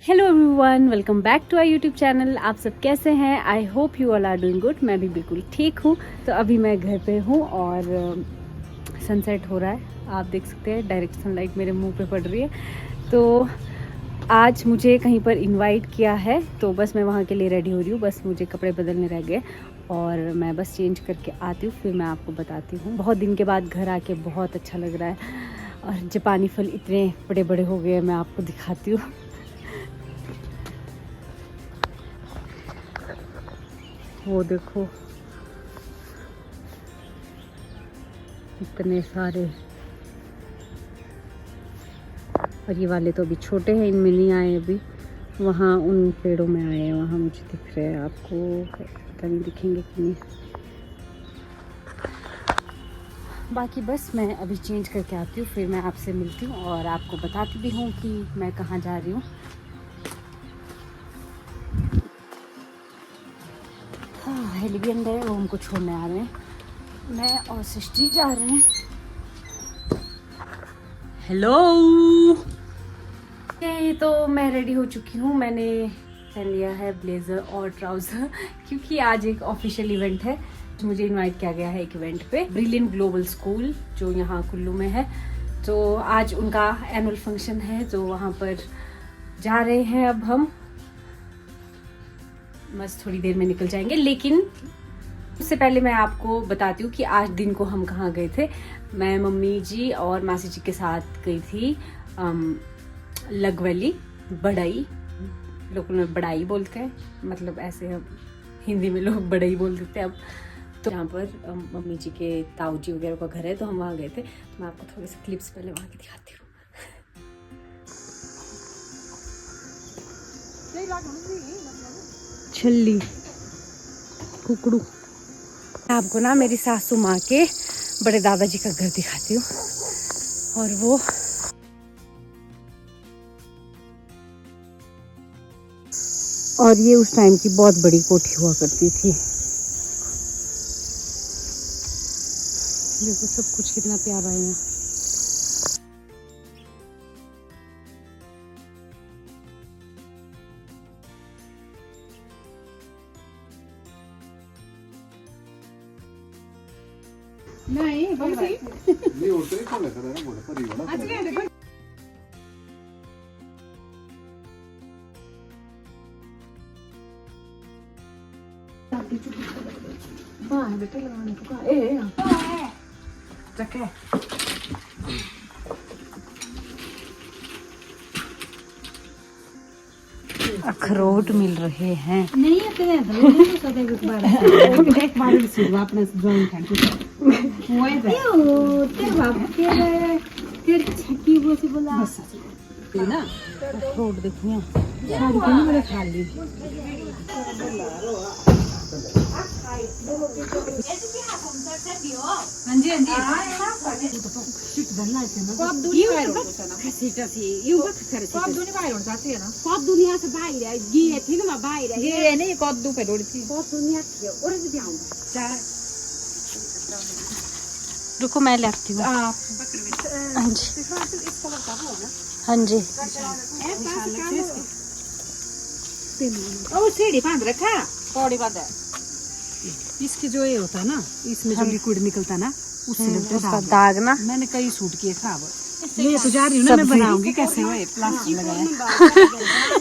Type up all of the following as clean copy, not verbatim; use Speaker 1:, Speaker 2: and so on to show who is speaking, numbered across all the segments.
Speaker 1: Hello everyone, welcome back to our YouTube channel. आप सब कैसे हैं? I hope you all are doing good. मैं भी बिल्कुल ठीक हूँ। तो अभी मैं घर पे हूँ और सनसेट हो रहा है। आप देख सकते हैं डायरेक्ट सनलाइट मेरे मुंह पे पड़ रही है। तो आज मुझे कहीं पर इनवाइट किया है, तो बस मैं वहाँ के लिए रेडी हो रही हूँ। बस मुझे कपड़े बदलने रह गए और मैं बस चेंज करके आती हूँ, फिर मैं आपको बताती हूँ। बहुत दिन के बाद घर आके बहुत अच्छा लग रहा है और जापानी फल इतने बड़े बड़े हो गए हैं, मैं आपको दिखाती हूँ। वो देखो इतने सारे, और ये वाले तो अभी छोटे हैं, इनमें नहीं आए अभी। वहाँ उन पेड़ों में आए हैं, वहाँ मुझे दिख रहे हैं। आपको पता नहीं दिखेंगे कि नहीं। बाकी बस मैं अभी चेंज करके आती हूँ, फिर मैं आपसे मिलती हूँ और आपको बताती भी हूँ कि मैं कहाँ जा रही हूँ। हेली भी अंदर है, वो हमको छोड़ने आ रहे हैं। मैं और सृष्टि जा रहे हैं। हेलो, तो मैं रेडी हो चुकी हूँ। मैंने पहन लिया है ब्लेजर और ट्राउज़र, क्योंकि आज एक ऑफिशियल इवेंट है। मुझे इनवाइट किया गया है एक इवेंट पे, ब्रिलियंट ग्लोबल स्कूल जो यहाँ कुल्लू में है। तो आज उनका एनुअल फंक्शन है, जो वहाँ पर जा रहे हैं। अब हम बस थोड़ी देर में निकल जाएंगे, लेकिन उससे पहले मैं आपको बताती हूँ कि आज दिन को हम कहाँ गए थे। मैं मम्मी जी और मासी जी के साथ गई थी लगवली, बड़ाई, लोगों में बड़ाई बोलते हैं, मतलब ऐसे हम हिंदी में लोग बड़ाई बोल देते हैं अब। तो यहाँ पर मम्मी जी के ताऊ जी वगैरह का घर है, तो हम वहाँ गए थे। तो मैं आपको थोड़े से क्लिप्स पहले वहाँ के दिखाती हूँ। छल्ली कुकड़ू। आपको ना मेरी सासू माँ के बड़े दादाजी का घर दिखाती हूँ। और वो ये उस टाइम की बहुत बड़ी कोठी हुआ करती थी। देखो सब कुछ कितना प्यारा है। नहीं नहीं होते ही कौन लेकर है ना, बोले पर ही वाला। हाँ बेटे लगाने को कहा ए रखे। अखरोट मिल रहे हैं। नहीं अखरोट देखिए खाली। दुनिया से बाहर है ये थी ना, बाहर है ये नहीं कद्दू पे डोड़ी थी बहुत दुनिया की। और भी आऊंगा, रुको मैं लाती हूँ। हाँ जी हाँ जी। ओ सीढ़ी बांध रखा, कौड़ी बांध है। इसके जो ये होता है ना, इसमें जो लिक्विड निकलता है ना, उससे लगता है दाग ना। मैंने कई सूट किए खराब। ये तो जा रही हूँ ना, मैं बनाऊंगी कैसे हुए प्लास्टर लगाया।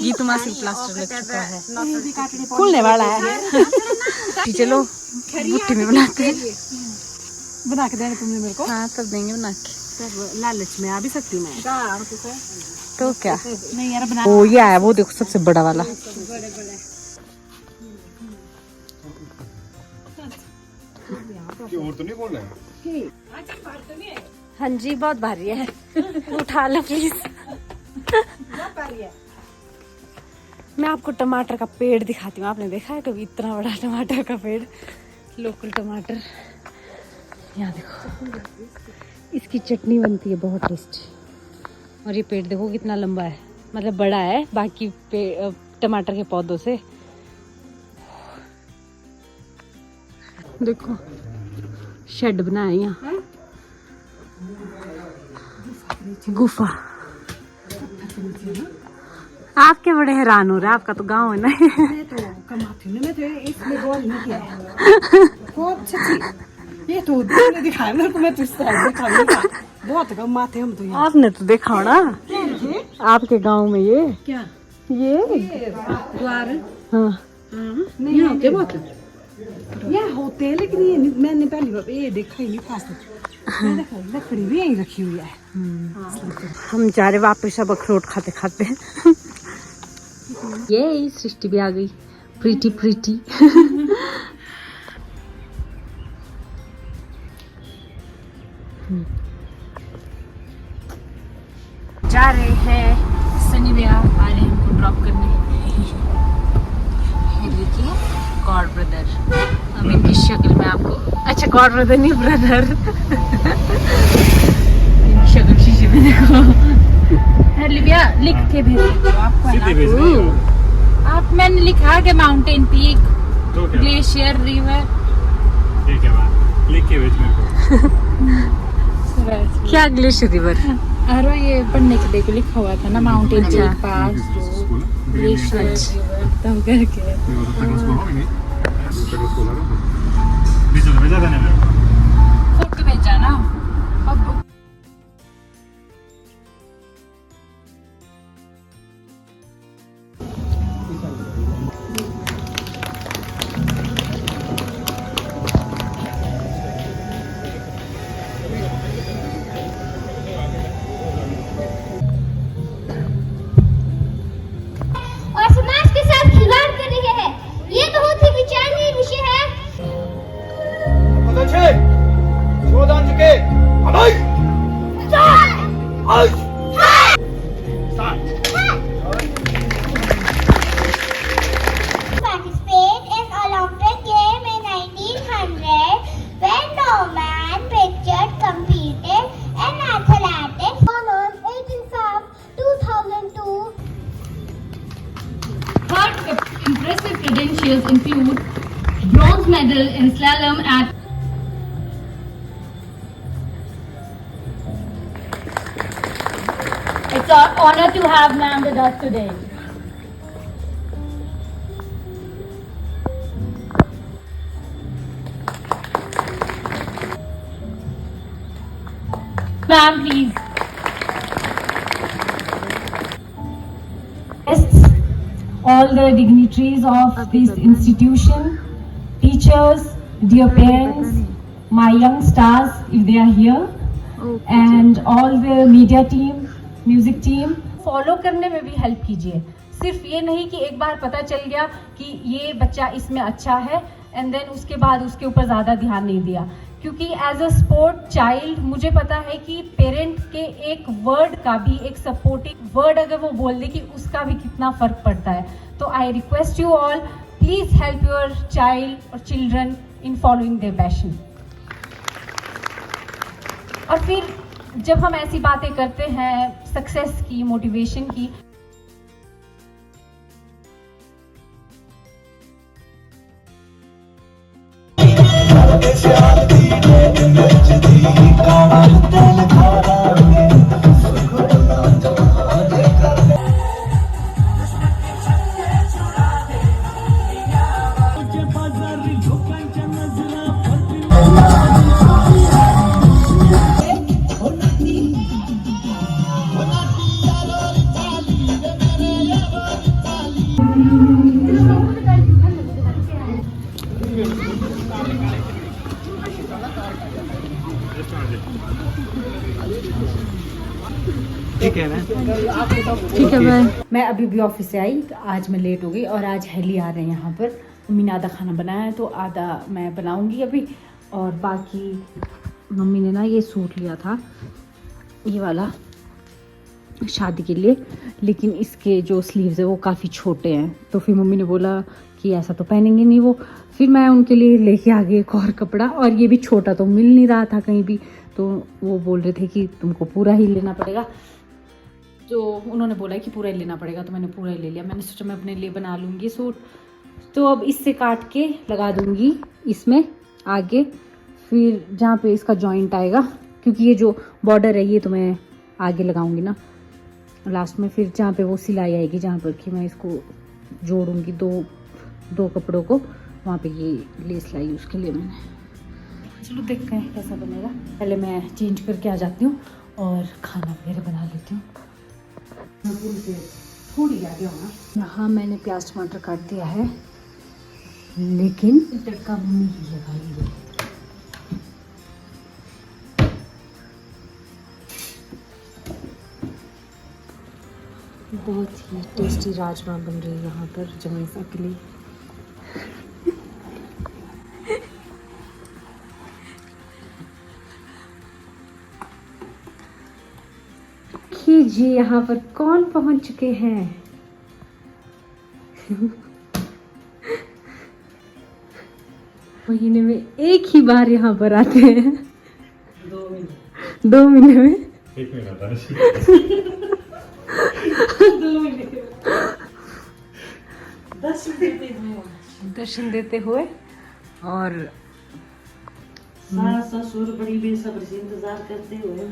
Speaker 1: ये तो मासिक प्लास्टर लग चुका है, खुलने वाला है। चलो बुट्टी में बनाते हैं। बना के देना तुमने मेरे को? हाँ सब देंगे बना के। सब लालच में आ भी सकती मैं तो क्या नहीं यार बना। वो ये आया, वो देखो सबसे बड़ा वाला। और तो नहीं बोल रहे? हाँ जी बहुत भारी है, उठा लो प्लीज। मैं आपको टमाटर का पेड़ दिखाती हूँ। आपने देखा है कभी इतना बड़ा टमाटर का पेड़? लोकल टमाटर। यहाँ देखो, इसकी चटनी बनती है बहुत टेस्टी। और ये पेड़ देखो कितना लंबा है, मतलब बड़ा है बाकी टमाटर के पौधों से। देखो शेड बनाया यहाँ, गुफा। आप क्या बड़े हैरान हो रहे हैं, आपका तो गांव है ना।
Speaker 2: मैं तो कमाती हूँ, मैं तो इसमें गोल नहीं किया है बहुत सच्ची। ये तो तुमने दिखाया मेरे को, मैं तो इस तरह दिखाऊंगा बहुत कमाते हम तो यहाँ।
Speaker 1: आपने तो देखा हो ना आपके गांव में ये
Speaker 2: क्या
Speaker 1: ये
Speaker 2: द्वार
Speaker 1: हाँ
Speaker 2: नहीं होते बहुत, ये होते हैं लेकिन ये मैंने पहली बार ये देखा ही नहीं खास लकड़ी भी यहीं रखी हुई है।
Speaker 1: हम जा रहे वापस अब अखरोट खाते खाते। ये सृष्टि भी आ गई, प्रीटी प्रीटी। जा रहे हैं सनी भैया आ रहे हैं हमको ड्रॉप करने। ये देखिए गॉड ब्रदर, अब इनकी शक्ल में आपको, अच्छा गॉड ब्रदर नहीं ब्रदर, इनकी शक्ल शीशे में देखो।
Speaker 3: लिया लिख के भेज आपको है ना? आप मैंने लिखा कि माउंटेन पीक, ग्लेशियर, रिवर।
Speaker 4: ठीक है बात, लिख के भेज मेरे को।
Speaker 1: क्या ग्लेशियर रिवर?
Speaker 3: अरे ये पढ़ने के लिए लिखा हुआ था ना, माउंटेन पीक, पास, ग्लेशियर, रिवर, तब करके फोटो भेजा ना। अब
Speaker 5: और समाज के साथ खिलवाड़ कर रहे हैं, ये बहुत ही विचारणीय विषय है। Participate in Olympic game in 1900 when Norman Pritchard competed in athletics on 18 Feb 2002.
Speaker 3: her impressive credentials include bronze medal in slalom at It's our honor to have ma'am with us today. Ma'am, please. All the dignitaries of this institution, teachers, dear parents, my young stars if they are here, and all the media team, music team. Follow करने में भी help कीजिए, सिर्फ ये नहीं कि एक बार पता चल गया कि ये बच्चा इसमें अच्छा है एंड देन उसके बाद उसके ऊपर ज़्यादा ध्यान नहीं दिया, क्योंकि एज अ स्पोर्ट चाइल्ड मुझे पता है कि पेरेंट के एक वर्ड का भी, एक सपोर्टिव वर्ड अगर वो बोल दे कि उसका भी कितना फ़र्क पड़ता है। तो I request you all, please help your child और children in following their passion. और फिर जब हम ऐसी बातें करते हैं सक्सेस की, मोटिवेशन की,
Speaker 2: ठीक है ना,
Speaker 1: ठीक है बाय। मैं अभी भी ऑफिस से आई, तो आज मैं लेट हो गई और आज हेली आ रहे हैं यहाँ पर। मम्मी ने आधा खाना बनाया है तो आधा मैं बनाऊंगी अभी, और बाकी मम्मी ने ना ये सूट लिया था ये वाला शादी के लिए, लेकिन इसके जो स्लीव्स है वो काफ़ी छोटे हैं, तो फिर मम्मी ने बोला कि ऐसा तो पहनेंगे नहीं वो। फिर मैं उनके लिए लेके आ गई एक और कपड़ा, और ये भी छोटा तो मिल नहीं रहा था कहीं भी, तो वो बोल रहे थे कि तुमको पूरा ही लेना पड़ेगा, तो उन्होंने बोला कि पूरा ही लेना पड़ेगा, तो मैंने पूरा ही ले लिया। मैंने सोचा मैं अपने लिए बना लूँगी सूट, तो अब इससे काट के लगा दूँगी इसमें आगे, फिर जहाँ पे इसका जॉइंट आएगा, क्योंकि ये जो बॉर्डर है ये तो मैं आगे लगाऊँगी ना, लास्ट में फिर जहाँ पे वो सिलाई आएगी, जहाँ पर कि मैं इसको जोड़ूंगी दो कपड़ों को, वहाँ पे ये लेस लाई उसके लिए मैंने। चलो देखते हैं कैसा बनेगा। पहले मैं चेंज करके आ जाती हूँ और खाना वगैरह बना लेती हूँ।
Speaker 2: थोड़ी आगे होना।
Speaker 1: यहाँ मैंने प्याज टमाटर काट दिया है, लेकिन तड़का मम्मी ही लगाएंगे। बहुत ही टेस्टी राजमा बन रही है यहाँ पर जमैसा के लिए। जी यहाँ पर कौन पहुंच चुके हैं? महीने में एक ही बार यहाँ पर आते हैं। 2 महीने में
Speaker 4: 1 महीना था।
Speaker 2: 2 महीने
Speaker 1: दर्शन देते हुए और
Speaker 2: सास ससुर बड़ी बेसब्री से इंतजार करते हुए।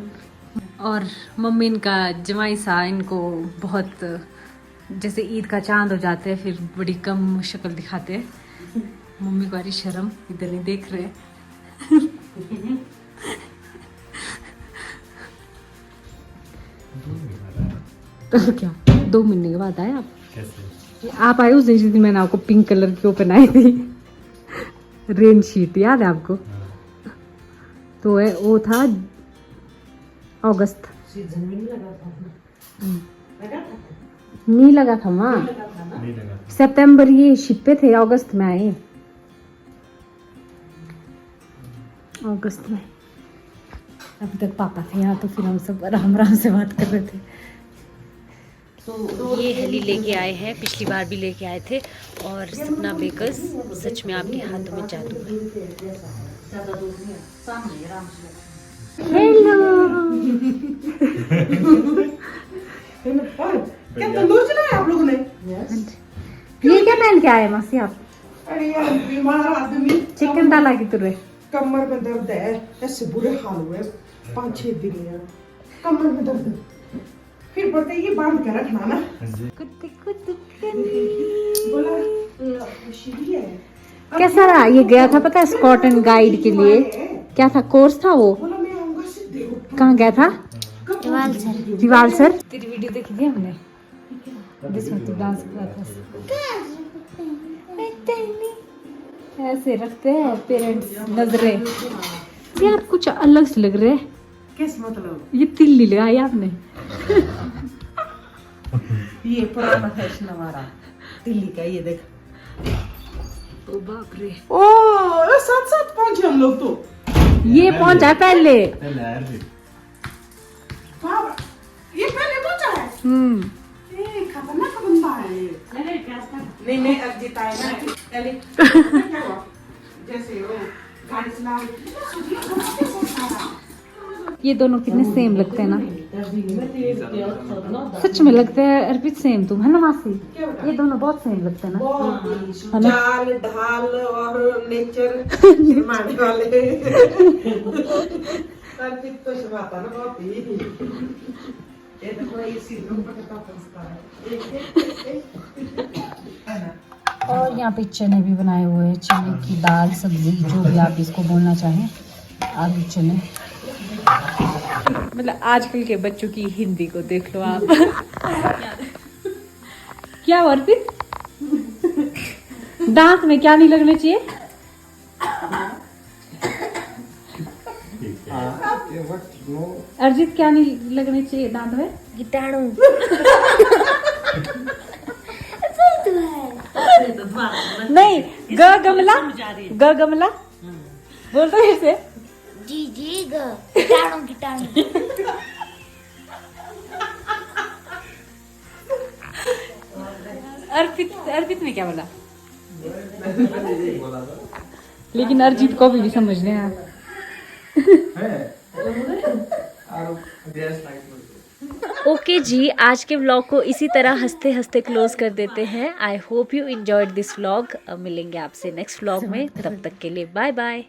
Speaker 1: और मम्मी इनका जमाई सा इनको बहुत जैसे ईद का चांद हो जाते हैं, फिर बड़ी कम शक्ल दिखाते हैं। मम्मी को आ रही शर्म, इधर नहीं देख रहे। तो क्या 2 महीने के बाद आए आप?
Speaker 4: कैसे?
Speaker 1: आप आए उस दिन जिस दिन मैंने आपको पिंक कलर की वो पहनाई थी, रेन शीट, याद है आपको? तो है वो था अगस्त।
Speaker 2: सीजन में नहीं लगा था लगा था?
Speaker 1: नहीं लगा था माँ,
Speaker 4: नहीं लगा।
Speaker 1: सितंबर ये शिप पे थे, अगस्त में आए। अगस्त में अभी तक पापा थे यहाँ, तो फिर हम सब आराम आराम से बात कर रहे थे। तो ये हली लेके आए हैं, पिछली बार भी लेके आए थे। और सपना बेकर्स, सच में आपके हाथों में जादू है। हेलो।
Speaker 2: क्या तंदूर चलाया आप लोगों ने?
Speaker 1: ये क्या पहन के आए मासी आप?
Speaker 2: अरे यार बीमार आदमी,
Speaker 1: चिकन डाला की तुरे।
Speaker 2: कमर में दर्द है, ऐसे बुरे हाल हुए 5-6 दिन यार, कमर में दर्द। फिर बोलते ये बांध कर रखना ना। बोला शिवी है।
Speaker 1: कैसा रहा? ये गया था पता है स्कॉटलैंड गाइड के लिए। क्या था कोर्स था वो?
Speaker 2: बोला मैं आऊंगा सीधे ऊपर।
Speaker 1: कहाँ गया था? रिवाल सर।
Speaker 6: तेरी वीडियो देखी थी हमने, जिसमें तू डांस कर रहा था। ऐसे रखते हैं पेरेंट्स नजरें।
Speaker 1: यार कुछ अलग से लग रहे हैं।
Speaker 2: कैसे मतलब?
Speaker 1: ये तिल्ली लगाई आपने?
Speaker 2: ये पुराना फैशन हमारा दिल्ली का, ये देख।
Speaker 1: ओ बाप रे,
Speaker 2: ओ साथ साथ पहुंचे हम लोग तो।
Speaker 1: ये पहुंचा पहले।
Speaker 2: बाप, ये पहले पहुंचा है। ये खतरनाक बंदा है ये। नहीं अर्जित आए ना पहले। क्या हुआ? जैसे वो गाड़ी चला
Speaker 1: ये दोनों कितने सेम लगते हैं ना, सच में लगते हैं। अर्पित सेम तुम है ना मासी? ये दोनों बहुत सेम लगते हैं ना।
Speaker 2: चाल ढाल और नेचर मारने वाले। अर्पित तो शबाता ना बहुत ही। ये देखो ये सिद्धों पर कितना फंसता है।
Speaker 1: और यहाँ पे चने भी बनाए हुए हैं, चने की दाल सब्जी जो भी आप इसको बोलना चाहें, आलू चने। मतलब आजकल के बच्चों की हिंदी को देख लो आप। क्या अर्पित, दांत में क्या नहीं लगना चाहिए? अर्जित क्या नहीं लगना चाहिए दांत में?
Speaker 5: कीटाणु।
Speaker 1: नहीं, ग गमला बोल तो कैसे?
Speaker 5: जी कीटाणु कीटाणु।
Speaker 1: अर्पित ने क्या बोला? लेकिन अरिजीत को भी समझने हैं। ओके जी, आज के व्लॉग को इसी तरह हंसते हंसते क्लोज कर देते हैं। I hope you enjoyed this vlog. अब मिलेंगे आपसे नेक्स्ट व्लॉग में, तब तक के लिए बाय बाय।